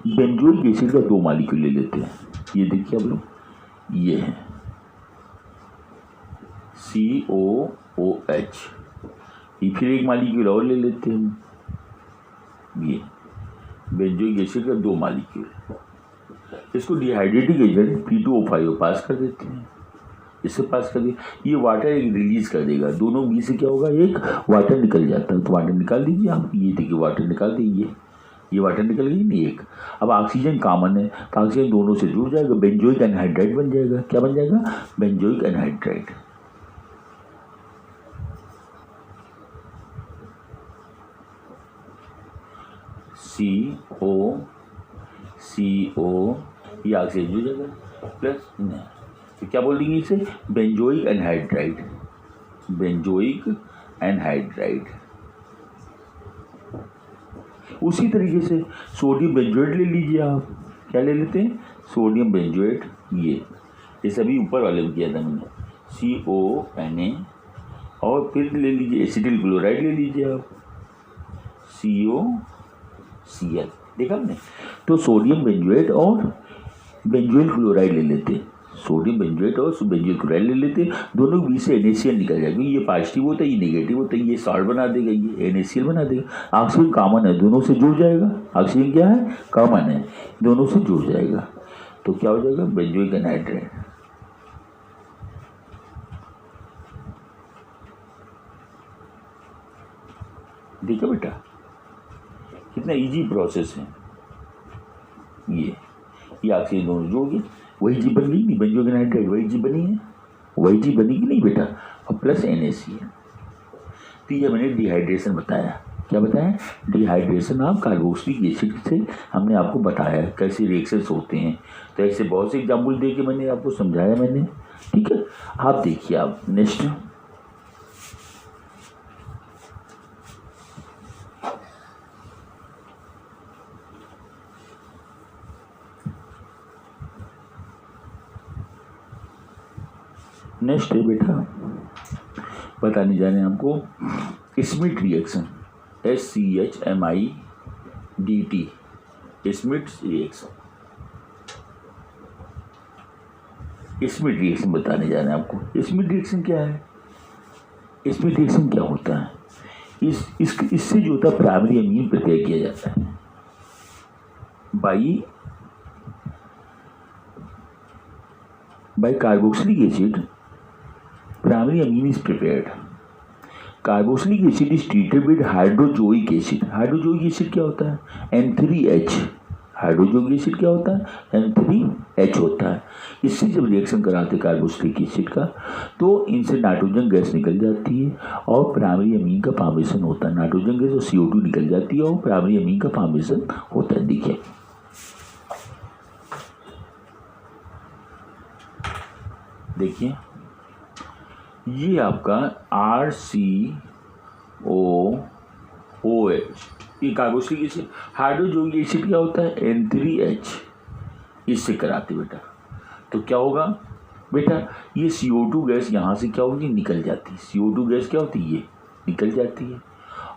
बेंजोइक एसिड का 2 मॉलिक्यूल ले लेते हैं, ये देखिए आप लोग, ये है COOH, ये फिर एक मॉलिक्यूल और ले लेते हैं, ये बेंजोइक एसिड का 2 मॉलिक्यूल, इसको डिहाइड्रेटिंग एजेंट P2O5 पास कर देते हैं, इससे पास कर दिया, ये वाटर एक रिलीज कर देगा, दोनों बीच से क्या होगा? एक वाटर निकल जाता है। तो वाटर निकाल दीजिए आप, ये देखिए वाटर निकाल दीजिए, ये वाटर निकल गई नहीं एक। अब ऑक्सीजन कॉमन है तो ऑक्सीजन दोनों से जुड़ जाएगा, बेंजोइक एनहाइड्राइड बन जाएगा। क्या बन जाएगा? Benzoic anhydride. CO ये ऑक्सीजन जुड़ जाएगा प्लस तो क्या बोलेंगे इसे? Benzoic anhydride. Benzoic anhydride. उसी तरीके से सोडियम बेंजोएट ले लीजिए आप। क्या ले लेते हैं? Sodium benzoate. ये सभी ऊपर वाले में किया था मैंने, CONA। और फिर ले लीजिए एसिटिल क्लोराइड ले लीजिए आप, COCl। देखा आपने? तो सोडियम बेंजोएट और बेंजोइल क्लोराइड ले लेते हैं, सोडियम बेंजोएट और बेंजोइल क्लोराइड ले लेते हैं। दोनों के बीच से NaCl निकल जाएगा। ये पॉजिटिव होता है, ये नेगेटिव होता है, ये सॉल्ट बना देगा, ये NaCl बना देगा। ऑक्सीजन कॉमन है, दोनों से जुड़ जाएगा। ऑक्सीजन क्या है? कॉमन है, दोनों से जुड़ जाएगा। तो क्या हो जाएगा? Benzoic anhydride. देखा बेटा कितना इजी प्रोसेस है। ये ऑक्सीजन दोनों जोड़ गए, वही चीज बन गई नहीं, बेंजोइक एनहाइड्राइड वही चीज बनी है, वही चीज बनी कि नहीं बेटा? और प्लस NaCl। तो ये मैंने डिहाइड्रेशन बताया। क्या बताया? डिहाइड्रेशन ऑफ कार्बोक्सिलिक एसिड से हमने आपको बताया कैसे रिएक्शंस होते हैं। तो ऐसे बहुत से एग्जाम्पल दे के मैंने आपको समझाया मैंने, ठीक है। आप देखिए, आप नेक्स्ट है बेटा, बताने जा रहे हैं आपको Smith reaction, SCHMIDT, Smith reaction. Smith reaction बताने जा रहे हैं आपको। स्मिथ रिएक्शन क्या है? स्मिथ रिएक्शन क्या होता है? इससे जो होता है प्राइमरी अमीन प्रक्रिया किया जाता है by carboxylic acid. Primary amine is prepared. Carboxylic acid is treated with hydrazoic acid. Hydrazoic acid क्या होता है? N3H। हाइड्रोजोइक एसिड क्या होता है? N3H होता है। इससे जब रिएक्शन कराते हैं कार्बोक्सिलिक एसिड का, तो इनसे नाइट्रोजन गैस निकल जाती है और प्राइमरी अमीन का फॉर्मेशन होता है। नाइट्रोजन गैस और CO2 निकल जाती है और प्राइमरी अमीन का फॉर्मेशन होता है। देखिए ये आपका RCOOH, ये कार्बोक्सिलिक एसिड। हाइड्रोजोइक एसिड क्या होता है? N3H। इससे कराते बेटा, तो क्या होगा बेटा? ये CO2 गैस यहाँ से क्या होगी? निकल जाती है। CO2 गैस क्या होती है? ये निकल जाती है।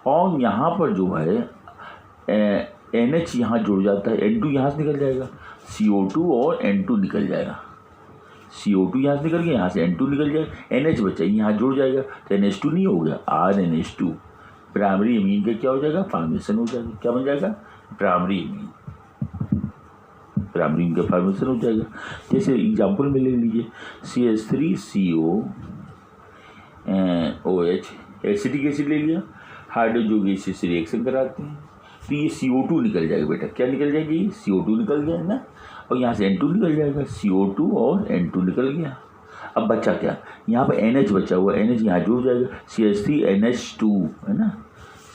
और यहाँ पर जो है NH यहाँ जुड़ जाता है, N2 यहाँ से निकल जाएगा, CO2 और N2 निकल जाएगा। CO2 यहाँ से निकल गया, यहाँ से N2 निकल जाएगा, NH बचा यहाँ जुड़ जाएगा तो NH2 नहीं हो गया, RNH2। प्राइमरी अमीन का क्या हो जाएगा? फॉर्मेशन हो जाएगा। क्या बन जाएगा? Primary amine. प्राइमरी अमीन का फॉर्मेशन हो जाएगा। जैसे एग्जाम्पल में ले लीजिए CH3COOH, एसिटिक एसिड ले लिया, हाइड्रोजोइक एसिड से रिएक्शन कराते हैं तो ये CO2 निकल जाएगा बेटा। क्या निकल जाएगी? CO2 निकल गया है ना, और यहाँ से N2 निकल जाएगा। CO2 और N2 निकल गया। अब बचा क्या? यहाँ पर NH बचा हुआ, NH यहाँ जुड़ जाएगा, CH3NH2 है ना,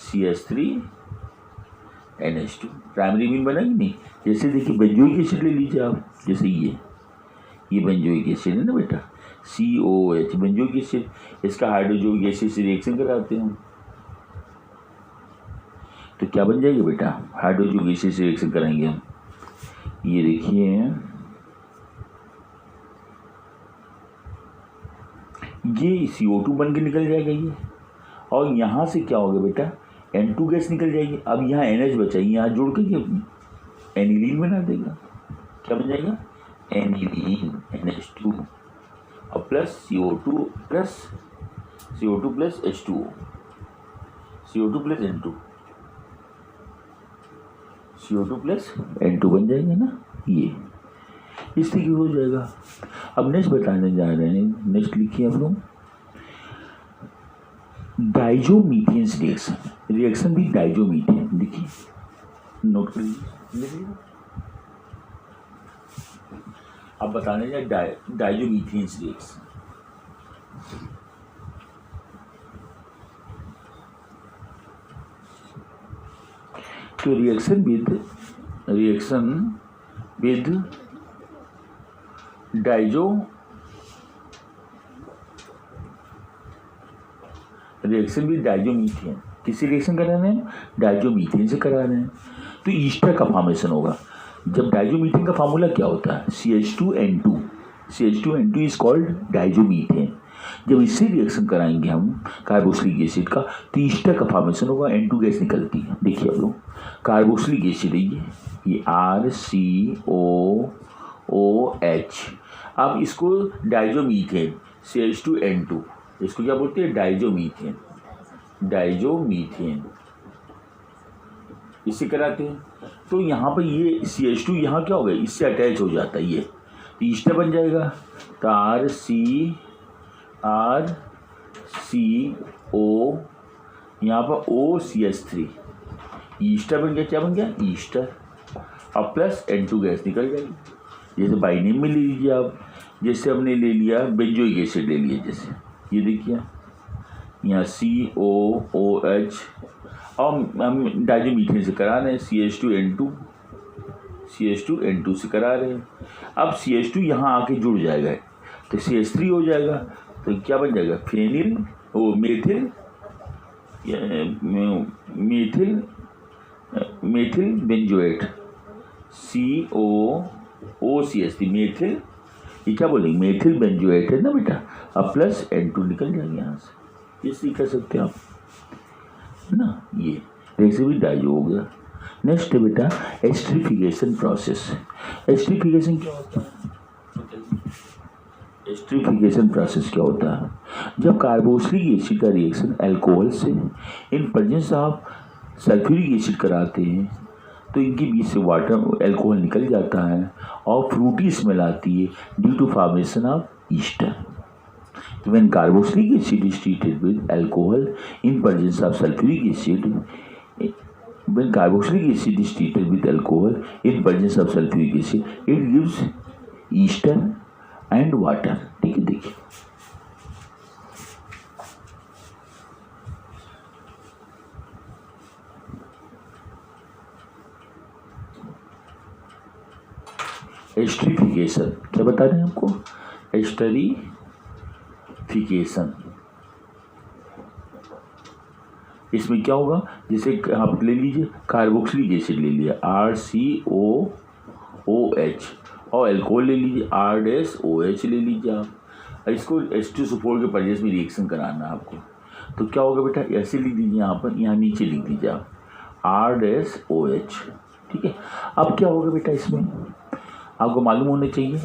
CH3NH2। प्राइमरी अमीन बना कि नहीं? जैसे देखिए बेंजोइक एसिड ले लीजिए आप, जैसे ये बेंजोइक एसिड है ना बेटा, COOH बेंजोइक एसिड। इसका हाइड्रोजोइक एसिड से रिएक्शन कराते हैं तो क्या बन जाएगा बेटा? हाइड्रोजोइक एसिड से रिएक्शन कराएंगे हम। ये देखिए ये CO2 बन के निकल जाएगा ये, और यहाँ से क्या होगा बेटा? N2 गैस निकल जाएगी। अब यहाँ NH बचा, यहाँ जोड़ के एनिलीन बना देगा। क्या बन जाएगा? एनिलीन, NH2 और plus CO2 plus H2O, CO2 plus N2, CO2 plus N2 बन जाएगा ना। ये इस तरीके हो जाएगा। अब नेक्स्ट बताने जा रहे हैं, नेक्स्ट लिखिए आप लोग, डाइजोमीथेन रिएक्शन। रिएक्शन भी डाइजोमीथेन। देखिए नोट कर लीजिए। अब बताने जाए डायजोमीथेन्स रिएक्शन। तो रिएक्शन विद डायजोमीथेन, किसी रिएक्शन करा रहे हैं, डायजोमीथेन से करा रहे हैं, तो ईस्टर का फॉर्मेशन होगा। जब डायजोमीथेन का फार्मूला क्या होता है, CH2N2, CH2N2 is called diazomethane. जब इससे रिएक्शन कराएंगे हम कार्बोक्सिलिक एसिड का, तो ईस्टर का फॉर्मेशन होगा, N2 गैस निकलती है। देखिए आप लोग, कार्बोक्सिलिक एसिड है ये RCOOH। अब इसको डायजोमीथेन, CH2N2, इसको क्या बोलते हैं, डायजोमीथेन इससे कराते हैं। तो यहाँ पर ये CH2 यहाँ क्या हो गया, इससे अटैच हो जाता है, ये ईस्टर बन जाएगा। तो RCO, यहाँ पर OCH3, ईस्टर बन गया। क्या बन गया, ईस्टर। अब प्लस N2 गैस निकल जाएगी। जैसे बाई नेम में ले लीजिए आप, जैसे हमने ले लिया बेंजोइक एसिड ले लिया, जैसे ये देखिए यहाँ COOH, और हम डायजोमीथेन से करा रहे हैं, CH2N2 से करा रहे हैं। अब CH2 यहाँ आके जुड़ जाएगा तो CH3 हो जाएगा। तो क्या बन जाएगा, मेथिल बेंजोएट, COOCH3, मेथिल, ये क्या बोलेंगे, मेथिल बेंजोएट है ना बेटा। अब प्लस N2 निकल जाएगा यहाँ से, ये कर सकते हैं आप, है ना। ये रिएक्शन भी डायजो हो गया। नेक्स्ट है बेटा एस्टरिफिकेशन प्रोसेस। एस्टरिफिकेशन क्या होता है, एस्टरिफिकेशन प्रोसेस क्या होता है, जब कार्बोक्सिलिक एसिड का रिएक्शन अल्कोहल से इन प्रेजेंस ऑफ सल्फ्यूरिक एसिड कराते हैं, तो इनके बीच से वाटर अल्कोहल निकल जाता है और फ्रूटी स्मेल आती है due to formation of ester. When carboxylic acid is treated with alcohol in presence of sulfuric acid, when carboxylic acid is treated with alcohol in presence of sulfuric acid, it gives ester and water. ठीक है, देखिए esterification क्या बता रहे हैं हमको, esterification. इसमें क्या होगा, जैसे आप ले लीजिए कार्बोक्सिलिक एसिड ले लिया RCOOH, और अल्कोहल ले लीजिए R-OH ले लीजिए आप, इसको H2SO4 के प्रेजेंस में रिएक्शन कराना है आपको। तो क्या होगा बेटा, ऐसे लिख दीजिए यहाँ पर, यहाँ नीचे लिख दीजिए आप R-OH। ठीक है, अब क्या होगा बेटा, इसमें आपको मालूम होना चाहिए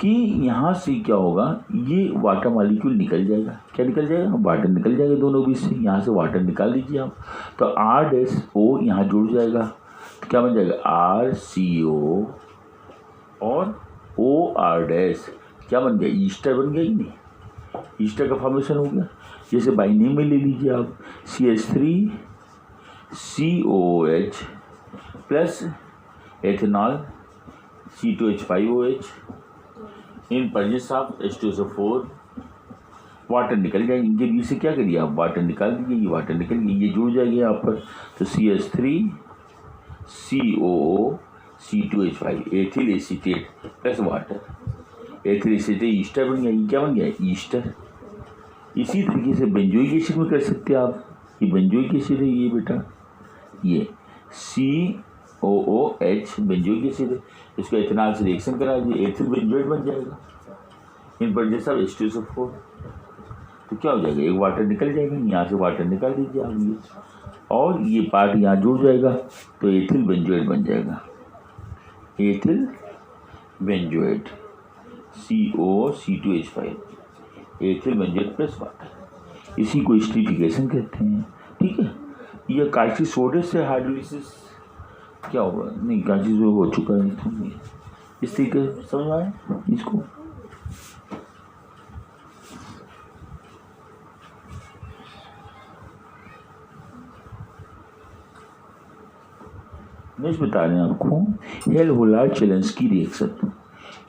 कि यहाँ से क्या होगा, ये वाटर मॉलिक्यूल निकल जाएगा। क्या निकल जाएगा, वाटर निकल जाएगा दोनों बीच से। यहाँ से वाटर निकाल दीजिए आप, तो R-O यहाँ जुड़ जाएगा, तो क्या बन जाएगा RCO और OR-, क्या बन गया, ईस्टर बन गया ही नहीं, ईस्टर का फॉर्मेशन हो गया। जैसे बाई नेम में ले लीजिए आप CH3COOH plus ethanol C2H5OH in presence of H2SO4, water निकल जाएगी। इनके बीच से क्या करिए आप, वाटर निकाल दीजिए, ये वाटर निकल गई, ये जुड़ जाएगी यहाँ पर। तो CH3COO C2H5 ethyl acetate plus water, ethyl acetate Easter बन गया। ये क्या बन गया, ईस्टर। इसी तरीके से बेंजोइक एसिड में कर सकते हैं आप, ये बेंजोइक एसिड है ये बेटा, ये COOH बेंजोइक एसिड है, इसको एथेनॉल से रिएक्शन करा दीजिए, एथिल बेंजोएट बन जाएगा इन प्रेजेंस ऑफ H2SO4। तो क्या हो जाएगा, एक वाटर निकल जाएगा, यहाँ से वाटर निकाल दीजिए आप ये, और ये पार्ट यहाँ जुड़ जाएगा, तो एथिल बेंजोएट बन जाएगा, ethyl benzoate COC2H5 ethyl benzoate plus water, इसी को एस्टरिफिकेशन कहते हैं। ठीक है, यह काल्शियम सोडे से हाइड्रोलिसिस क्या होगा, नहीं काल्शियम जो हो चुका है, इस तरीके से समझ आए इसको। नेक्स्ट बता रहे हैं आपको Hell Volhard Zelinsky reaction,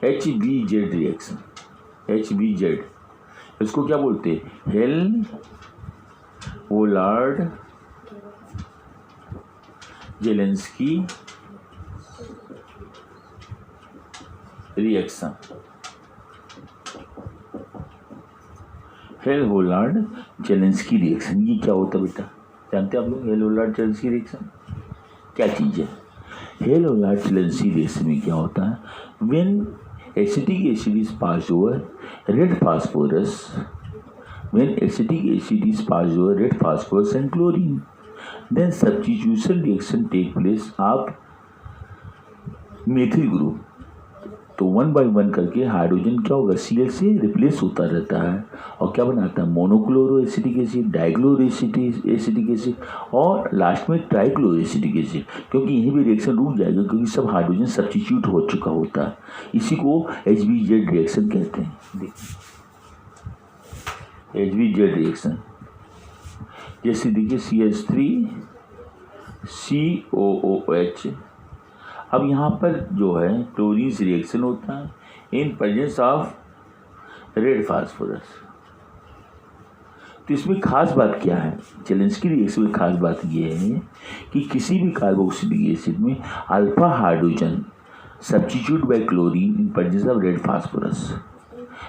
HBZ reaction, HBZ इसको क्या बोलते हैं? Hell Volhard Zelinsky reaction, Hell Volhard Zelinsky reaction. ये क्या होता है बेटा, जानते हैं आप लोग हेल होलार्ड जेलेंस्की रिएक्शन क्या चीज़ है? हेल होलार्ड जेलेंस्की रिएक्शन में क्या होता है? When acetic acid is pass over red phosphorus, when acetic acid is pass over red phosphorus and chlorine, then substitution reaction take place of methyl group. तो 1 by 1 करके hydrogen क्या होगा? Cl से replace होता रहता है और क्या बनाता है? Monochloro acetic acid, dichloro acetic acid और लास्ट में ट्राइक्लोरो एसिटिक एसिड, क्योंकि यहीं भी रिएक्शन रुक जाएगा क्योंकि सब हाइड्रोजन सब्स्टिट्यूट हो चुका होता है। इसी को HBZ रिएक्शन कहते हैं। देखिए HBZ रिएक्शन जैसे देखिए CH3COOH। अब यहाँ पर जो है क्लोरीन से रिएक्शन होता है इन प्रेजेंस ऑफ रेड फास्फोरस। तो इसमें खास बात क्या है? जेलेंस्की रिएक्शन में खास बात ये है कि किसी भी कार्बोक्सिलिक एसिड में alpha hydrogen substitute by chlorine in presence of red phosphorus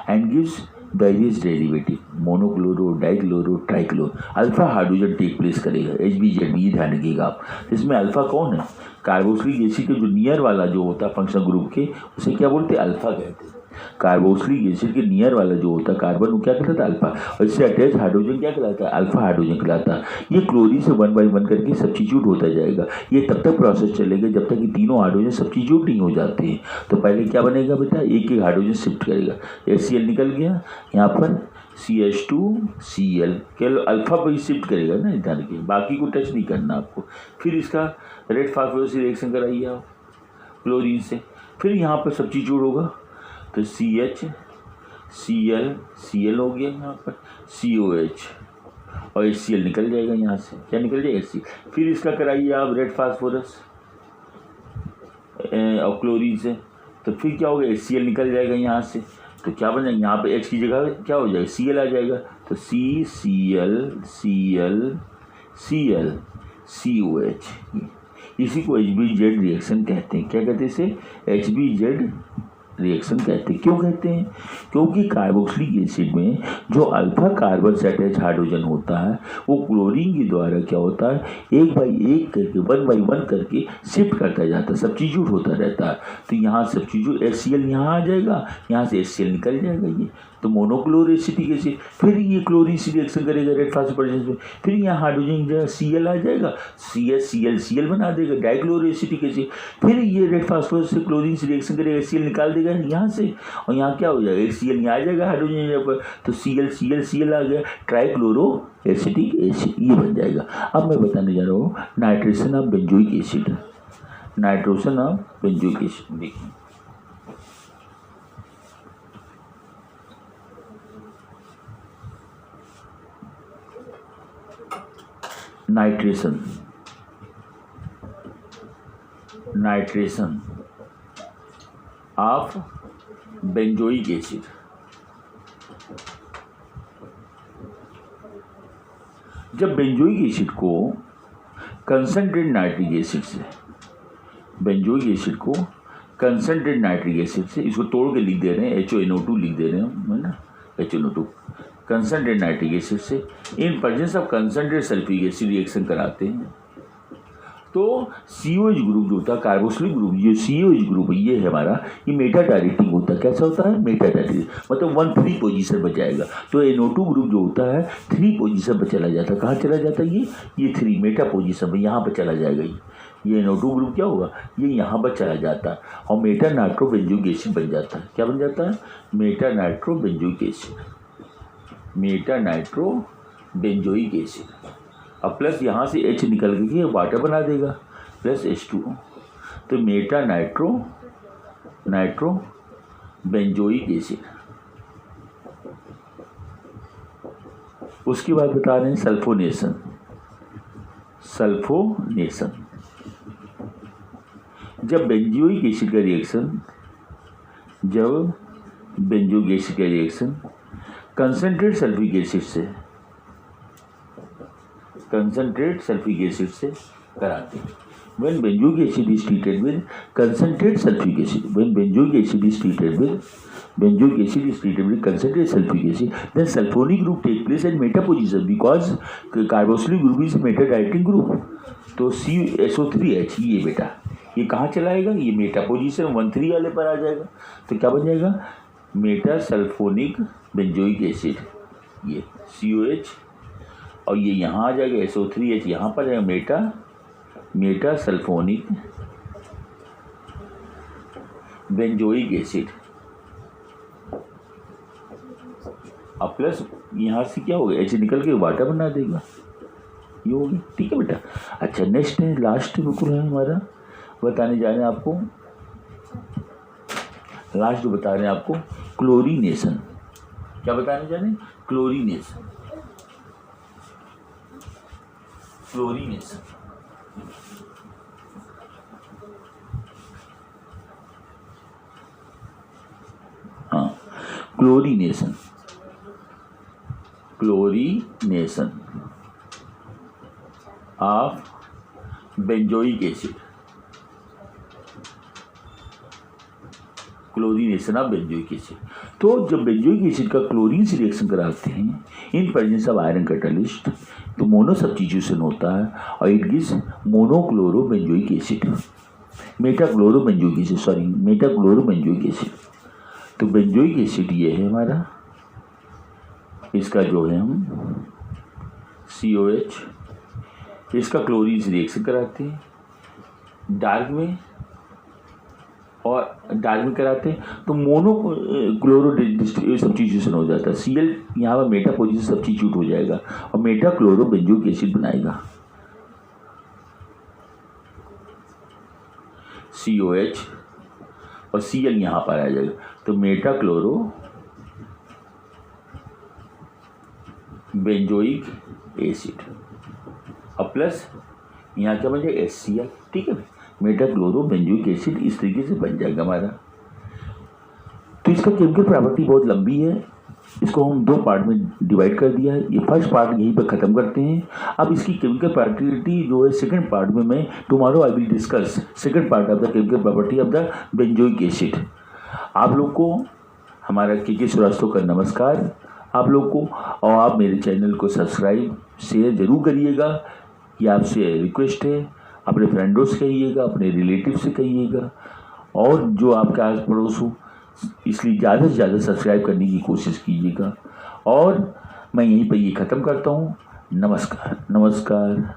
and gives various derivative monochloro, dichloro, trichloro. Alpha hydrogen take place करेगा HBZ, ये ध्यान रखिएगा आप। इसमें अल्फा कौन है? कार्बोक्सिलिक एसिड के जो नियर वाला जो होता है फंक्शनल ग्रुप के, उसे क्या बोलते हैं? अल्फा कहते हैं। कार्बोक्सिलिक एसिड के नियर वाला जो होता है कार्बन, वो क्या कहलाता है? अल्फा। और इससे अटैच हाइड्रोजन क्या कहलाता है? अल्फा हाइड्रोजन कहलाता है। ये क्लोरीन से 1 by 1 करके सब्स्टिट्यूट होता जाएगा। ये तब तक प्रोसेस चलेगा जब तक कि तीनों हाइड्रोजन सब्स्टिट्यूट नहीं हो जाते हैं। तो पहले क्या बनेगा बेटा? एक एक हाइड्रोजन शिफ्ट करेगा। HCl निकल गया, यहाँ पर CH2Cl केवल अल्फा पर ही शिफ्ट करेगा ना, ध्यान रखिए, बाकी को टच नहीं करना आपको। फिर इसका रेड फास्फोरस से रिएक्शन कराइए आप क्लोरीन से, फिर यहाँ पर सब्स्टिट्यूट होगा तो CH, Cl हो गया, यहाँ पर COH और HCl निकल जाएगा यहाँ से। क्या निकल जाएगा? HCl। फिर इसका कराइए आप रेड फास्फोरस और क्लोरीन से, तो फिर क्या होगा? HCl निकल जाएगा यहाँ से। तो क्या बन जाएगा? यहाँ पे H की जगह क्या हो जाएगा? Cl आ जाएगा। तो CCl COH, इसी को HBZ रिएक्शन कहते हैं। क्या कहते हैं इसे? HBZ रिएक्शन कहते हैं। क्यों कहते हैं? क्योंकि कार्बोक्सिलिक एसिड में जो अल्फा कार्बन से अटैच हाइड्रोजन होता है वो क्लोरीन के द्वारा क्या होता है? 1 by 1 करके 1 by 1 करके शिफ्ट करता जाता है, सब्स्टिट्यूट होता रहता है। तो यहाँ सब्स्टिट्यूट HCl यहाँ आ जाएगा, यहाँ से HCl निकल जाएगा ये, तो मोनोक्लोरो एसिटिक एसिड। फिर ये क्लोरीन से रिएक्शन करेगा रेड फास्फोरस में, फिर यहाँ हाइड्रोजन जगह Cl आ जाएगा, Cl बना देगा डाइक्लोरो एसिटिक एसिड। फिर ये रेड फास्फोरस से क्लोरीन से रिएक्शन करेगा, HCl निकाल देगा यहाँ से, और यहाँ क्या हो जाएगा? HCl यहाँ आ जाएगा हाइड्रोजन जगह पर, तो Cl आ गया, ट्राइक्लोरो एसिटिक एसिड ये बन जाएगा। अब मैं बताने जा रहा हूँ nitration of benzoic acid, nitrogen of benzoic acid. देखिए नाइट्रेशन ऑफ बेंजोइक एसिड। जब बेंजोइक एसिड को कंसंट्रेट नाइट्रिक एसिड से, बेंजोइक एसिड को कंसंट्रेट नाइट्रिक एसिड से, इसको तोड़ के लिख दे रहे हैं, HONO2 लिख दे रहे हैं, है ना, HONO2 कंसंट्रेट नाइट्रिक एसिड से इन presence of concentrate sulphuric acid reaction कराते हैं, तो COH ग्रुप जो होता है कार्बोक्सिलिक ग्रुप, ये COH ग्रुप ये है हमारा, ये मेटा डायरेक्टिंग होता है। कैसा होता है? मेटा डायरेक्टिंग, मतलब 1 3 पोजीशन पर जाएगा। तो NO2 ग्रुप जो होता है 3 पोजीशन पर चला जाता है। कहाँ चला जाता है? ये 3 मेटा पोजीशन पर, यहाँ पर चला जाएगा। ये NO2 ग्रुप क्या होगा? ये यहाँ पर चला जाता है और मेटा नाइट्रो बेंजोइक एसिड बन जाता है। क्या बन जाता है? Meta nitro benzoic acid, Meta nitro benzoic acid. अब प्लस यहाँ से H निकल के वाटर बना देगा, प्लस H2O, तो मेटा नाइट्रो बेंजोइक एसिड। उसके बाद बता रहे हैं सल्फोनेशन, जब बेंजोइक एसिड का रिएक्शन कंसंट्रेट सल्फ्यूरिक एसिड से कराते हैं। When benzoic acid is treated with concentrated sulfuric acid, concentrated sulfuric acid, then sulfonic group take place at meta position because carboxylic group is meta directing group. तो CSO3H ये बेटा ये कहाँ चलाएगा, ये मेटा पोजीशन 1,3 वाले पर आ जाएगा। तो क्या बन जाएगा, मेटा सल्फोनिक बेंजोइक एसिड, ये COH, और ये यहाँ आ जाएगा SO3H, यहाँ पर है मेटा सल्फोनिक बेंजोइक एसिड। अब प्लस यहाँ से क्या होगा, H निकल के वाटर बना देगा, ये होगी। ठीक है बेटा। अच्छा नेक्स्ट है, लास्ट बिल्कुल है हमारा, बताने जा रहे हैं आपको, लास्ट बता रहे हैं आपको क्लोरीनेशन। क्या बताने जा रहे हैं, क्लोरीनेशन। हाँ, chlorination of benzoic acid, chlorination of benzoic acid. तो जब बेंजोइक एसिड का क्लोरीन से रिएक्शन कराते हैं इन प्रेजेंस ऑफ आयरन कैटलिस्ट, तो मोनो सब्स्टिट्यूशन होता है और it gives monochloro benzoic acid, metachloro benzoic acid. तो बेंजोइक एसिड ये है हमारा, इसका जो है हम COH, इसका क्लोरीन से रिएक्शन कराते हैं डार्क में कराते हैं, तो मोनोक्लोरो सब्स्टिट्यूशन हो जाता है। Cl यहाँ पर मेटा पोजीशन सब्स्टिट्यूट हो जाएगा और मेटाक्लोरो बेंजोइक एसिड बनाएगा। COH और Cl यहाँ पर आ जाएगा, तो मेटाक्लोरो बेंजोइक एसिड और प्लस यहाँ क्या बन जाएगा, HCl। ठीक है, मेटाक्लोरो बेंजोइक एसिड इस तरीके से बन जाएगा हमारा। तो इसका केमिकल प्रॉपर्टी बहुत लंबी है, इसको हम 2 पार्ट में डिवाइड कर दिया है। ये फर्स्ट पार्ट यहीं पर ख़त्म करते हैं। अब इसकी केमिकल प्रॉपर्टी जो है सेकंड पार्ट में मैं tomorrow I will discuss second part of the chemical property of the benzoic acid. आप लोग को हमारा के श्रीवास्तव का नमस्कार आप लोग को, और आप मेरे चैनल को सब्सक्राइब शेयर ज़रूर करिएगा, ये आपसे रिक्वेस्ट है। अपने फ्रेंडों से कहिएगा, अपने रिलेटिव से कहिएगा, और जो आपके आस पड़ोस हो इसलिए ज़्यादा से ज़्यादा सब्सक्राइब करने की कोशिश कीजिएगा। और मैं यहीं पर ये ख़त्म करता हूँ। नमस्कार।